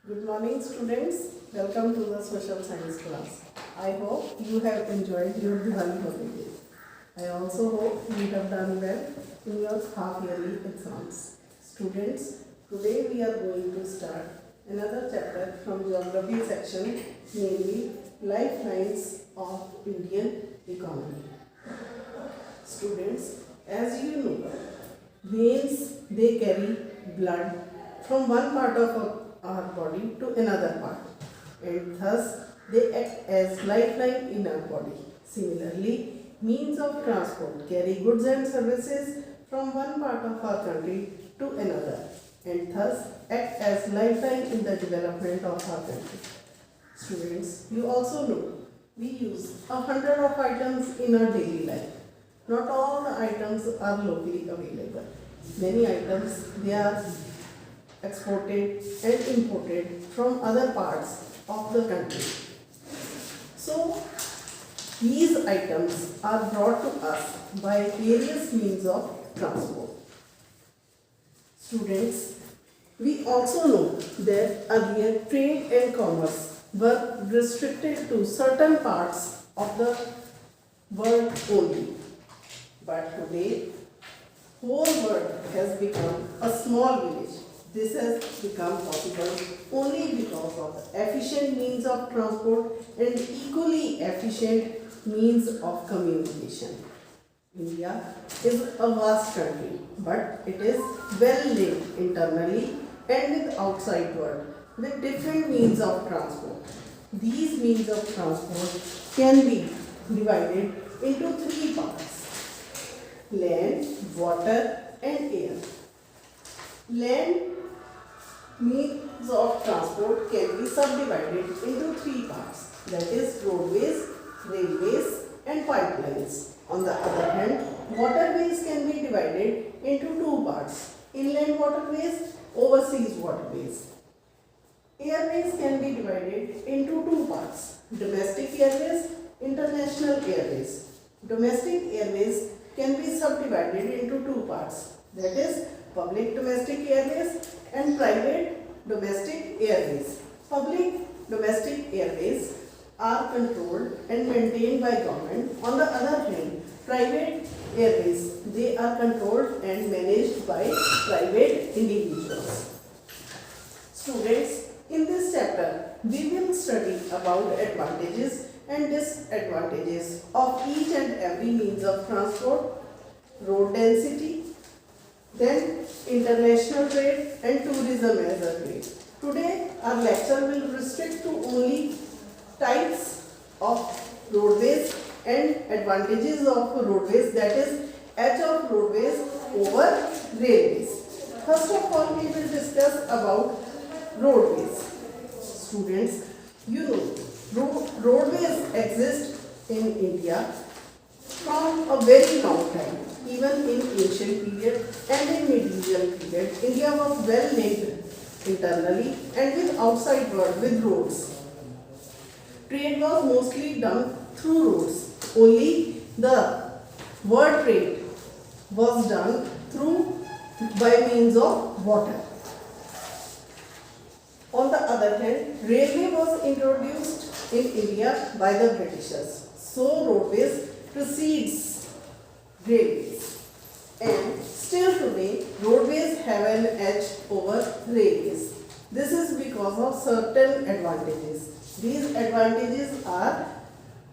Good morning, students. Welcome to the social science class. I hope you have enjoyed your Diwali holidays. I also hope you have done well in your half-yearly exams. Students, today we are going to start another chapter from geography section, namely lifelines of Indian economy. Students, as you know, veins they carry blood from one part of our body to another part, and thus they act as lifeline in our body. Similarly, means of transport carry goods and services from one part of our country to another, and thus act as lifeline in the development of our country. Students, you also know we use 100 of items in our daily life. Not all the items are locally available. Many items they are exported and imported from other parts of the country. So these items are brought to us by various means of transport. Students, we also know that earlier trade and commerce were restricted to certain parts of the world only. But today, whole world has become a small village. This has become possible only because of the efficient means of transport and equally efficient means of communication. India is a vast country, but it is well linked internally and with outside world with different means of transport. These means of transport can be divided into three parts: land, water and air. Land means of transport can be subdivided into three parts, that is roadways, railways and pipelines. On the other hand, waterways can be divided into two parts: inland waterways, overseas waterways. Airways can be divided into two parts: domestic airways, international airways. Domestic airways can be subdivided into two parts, that is public domestic airways and private domestic airways. Public domestic airways are controlled and maintained by government. On the other hand, private airways, they are controlled and managed by private individuals. Students, in this chapter, we will study about advantages and disadvantages of each and every means of transport, road density, then international trade and tourism as a trade. Today, our lecture will restrict to only types of roadways and advantages of roadways, that is edge of roadways over railways. First of all, we will discuss about roadways. Students, you know, roadways exist in India from a very long time. Even in ancient period and in medieval period, India was well linked internally and with outside world with roads. Trade was mostly done through roads. Only the world trade was done through by means of water. On the other hand, railway was introduced in India by the Britishers. So roadways precedes railways, and still today roadways have an edge over railways. This is because of certain advantages. These advantages are: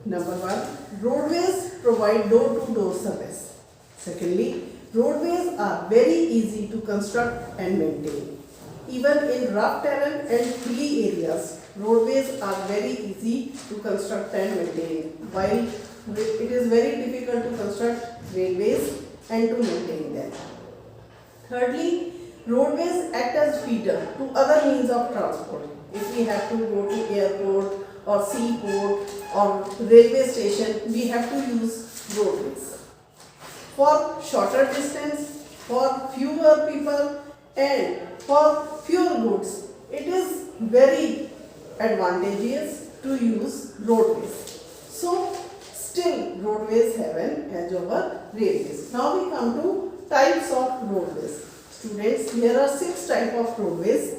number one, roadways provide door-to-door service. Secondly, roadways are very easy to construct and maintain. Even in rough terrain and hilly areas, roadways are very easy to construct and maintain, while it is very difficult to construct railways and to maintain them. Thirdly, roadways act as feeder to other means of transport. If we have to go to airport or seaport or railway station, we have to use roadways. For shorter distance, for fewer people and for fewer goods, it is very advantageous to use roadways. So, still roadways have an edge over railways. Now we come to types of roadways. Students, there are 6 types of roadways.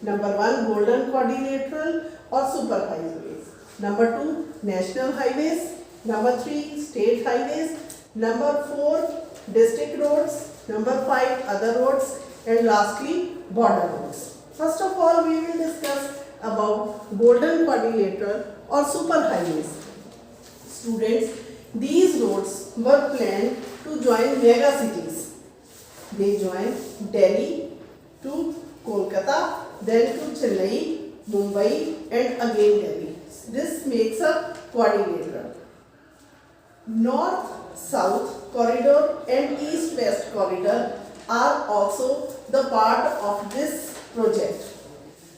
Number 1, golden quadrilateral or superhighways. Number 2, national highways. Number 3, state highways. Number 4, district roads. Number 5, other roads. And lastly, border roads. First of all, we will discuss about golden quadrilateral or superhighways. Students, these roads were planned to join mega cities. They join Delhi to Kolkata, then to Chennai, Mumbai and again Delhi. This makes a quadrilateral. North-South corridor and East-West corridor are also the part of this project.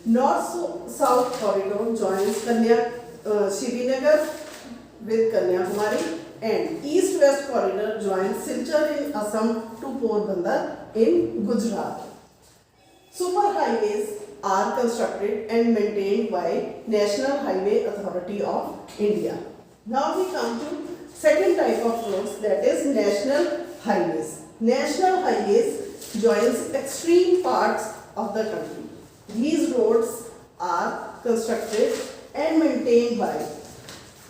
North-South corridor joins Srinagar with Kanyakumari and East-West corridor joins Silchar in Assam to Porbandar in Gujarat. Superhighways are constructed and maintained by National Highway Authority of India. Now we come to second type of roads, that is national highways. National highways joins extreme parts of the country. These roads are constructed and maintained by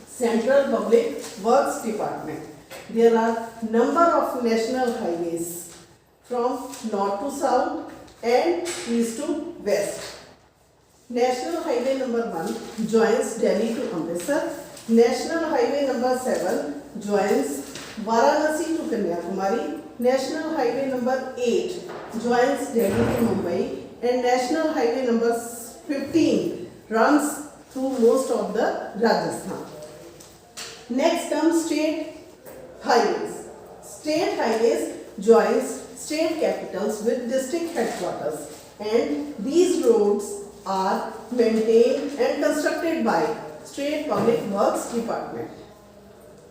Central Public Works Department. There are number of national highways from north to south and east to west. National Highway number 1 joins Delhi to Amritsar. National Highway number 7 joins Varanasi to Kanyakumari. National Highway number 8 joins Delhi to Mumbai. And National Highway number 15 runs through most of the Rajasthan. Next comes state highways. State highways joins state capitals with district headquarters, and these roads are maintained and constructed by State Public Works Department.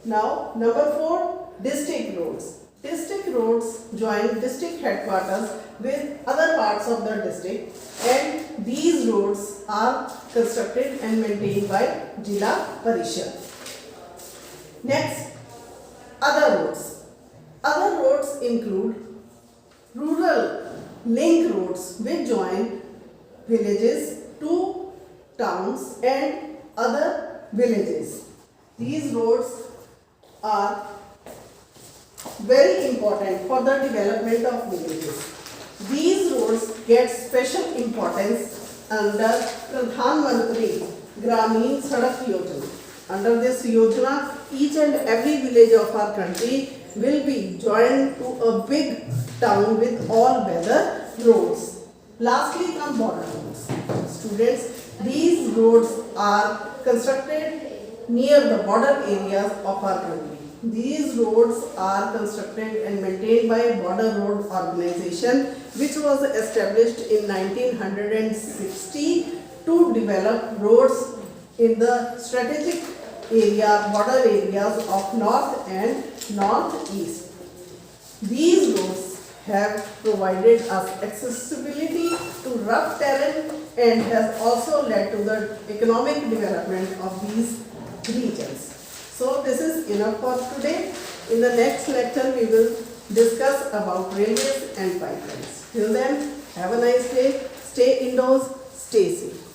Now, number 4, district roads. District roads join district headquarters with other parts of the district, and these roads are constructed and maintained by Jila Parishad. Next, other roads. Other roads include rural link roads which join villages to towns and other villages. These roads are very important for the development of villages. These roads get special importance under Pradhan Mantri Gramin Sadak Yojana. Under this Yojana, each and every village of our country will be joined to a big town with all weather roads. Lastly come border roads. Students, these roads are constructed near the border areas of our country. These roads are constructed and maintained by Border Road Organization, which was established in 1960 to develop roads in the strategic border areas of north and northeast. These roads have provided us accessibility to rough terrain and has also led to the economic development of these regions. So this is enough for today. In the next lecture we will discuss about railways and pipelines. Till then, have a nice day, stay indoors, stay safe.